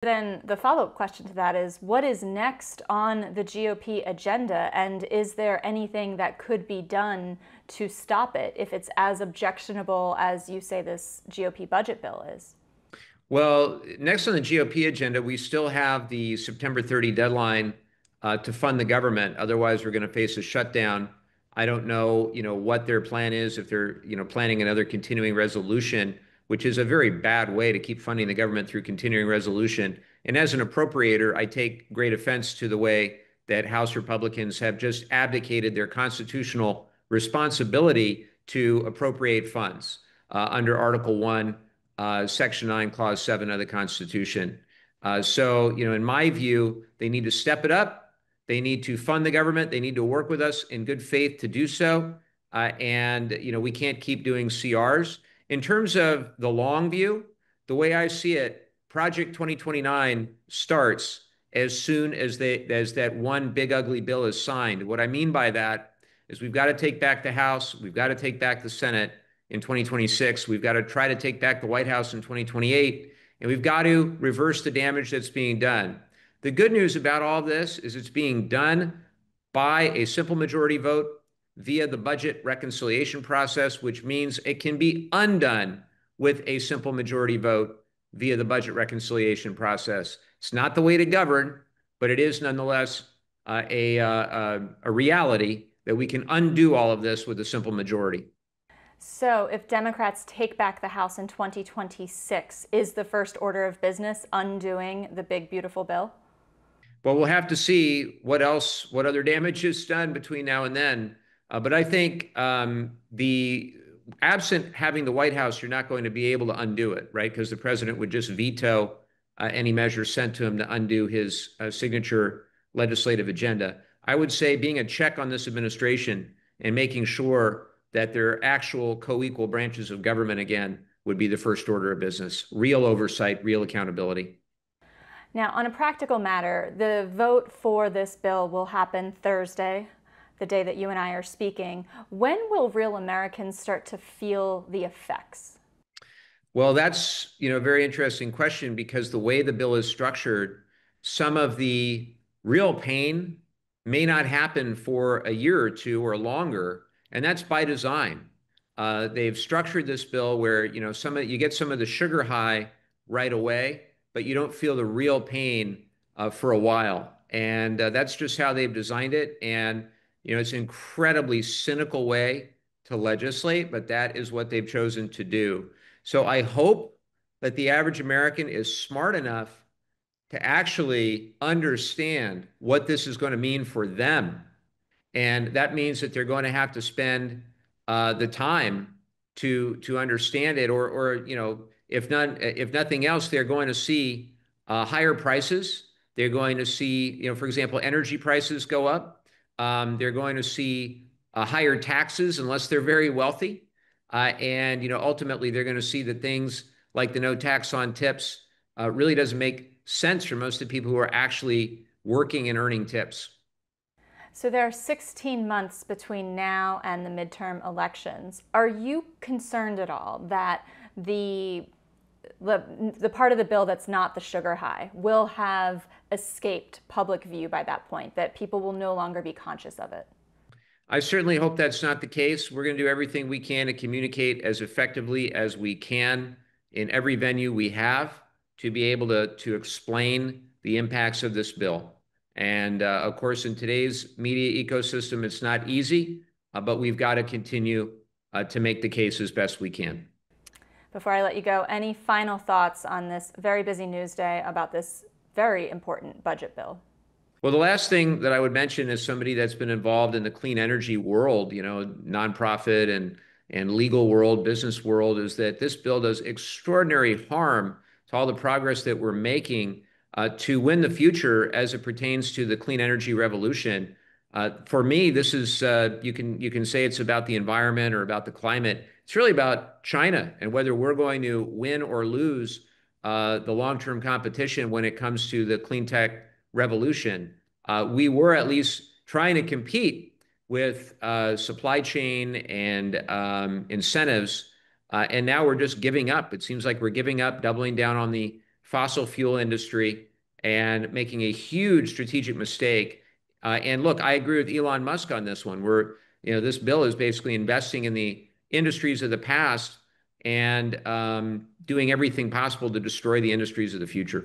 Then the follow-up question to that is, what is next on the GOP agenda, and is there anything that could be done to stop it if it's as objectionable as you say this GOP budget bill is? Well, next on the GOP agenda, we still have the September 30 deadline to fund the government. Otherwise, we're going to face a shutdown. I don't know, what their plan is, if they're, planning another continuing resolution, which is a very bad way to keep funding the government through continuing resolution. And as an appropriator, I take great offense to the way that House Republicans have just abdicated their constitutional responsibility to appropriate funds under Article 1, Section 9, Clause 7 of the Constitution. So, in my view, they need to step it up. They need to fund the government. They need to work with us in good faith to do so. And we can't keep doing CRs. In terms of the long view, the way I see it, Project 2029 starts as soon as that one big ugly bill is signed. What I mean by that is we've got to take back the House. We've got to take back the Senate in 2026. We've got to try to take back the White House in 2028. And we've got to reverse the damage that's being done. The good news about all this is it's being done by a simple majority vote via the budget reconciliation process, which means it can be undone with a simple majority vote via the budget reconciliation process. It's not the way to govern, but it is nonetheless a reality that we can undo all of this with a simple majority. So if Democrats take back the House in 2026, is the first order of business undoing the big, beautiful bill? Well, we'll have to see what other damage is done between now and then. But I think the absent having the White House, you're not going to be able to undo it, right? Because the president would just veto any measure sent to him to undo his signature legislative agenda. I would say being a check on this administration and making sure that they're actual co-equal branches of government again would be the first order of business. Real oversight, real accountability. Now, on a practical matter, the vote for this bill will happen Thursday, the day that you and I are speaking. When will real Americans start to feel the effects? Well, that's a very interesting question, because the way the bill is structured, some of the real pain may not happen for a year or two or longer, and that's by design. They've structured this bill where you get some of the sugar high right away, but you don't feel the real pain for a while, and that's just how they've designed it. And it's an incredibly cynical way to legislate, but that is what they've chosen to do. So I hope that the average American is smart enough to actually understand what this is going to mean for them. And that means that they're going to have to spend the time to understand it, or if nothing else, they're going to see higher prices. They're going to see, for example, energy prices go up. They're going to see higher taxes unless they're very wealthy. And ultimately, they're going to see that things like the no tax on tips really doesn't make sense for most of the people who are actually working and earning tips. So there are 16 months between now and the midterm elections. Are you concerned at all that the part of the bill that's not the sugar high will have escaped public view by that point, that people will no longer be conscious of it? I certainly hope that's not the case. We're going to do everything we can to communicate as effectively as we can in every venue we have to be able to explain the impacts of this bill. And of course, in today's media ecosystem, it's not easy, but we've got to continue to make the case as best we can. Before I let you go, any final thoughts on this very busy news day about this very important budget bill? Well, the last thing that I would mention is somebody that's been involved in the clean energy world, nonprofit and legal world, business world, is that this bill does extraordinary harm to all the progress that we're making to win the future as it pertains to the clean energy revolution. For me, this is you can say it's about the environment or about the climate. It's really about China and whether we're going to win or lose the long-term competition when it comes to the clean tech revolution. We were at least trying to compete with supply chain and incentives, and now we're just giving up. It seems like we're giving up, doubling down on the fossil fuel industry and making a huge strategic mistake. And look, I agree with Elon Musk on this one. This bill is basically investing in the industries of the past and doing everything possible to destroy the industries of the future.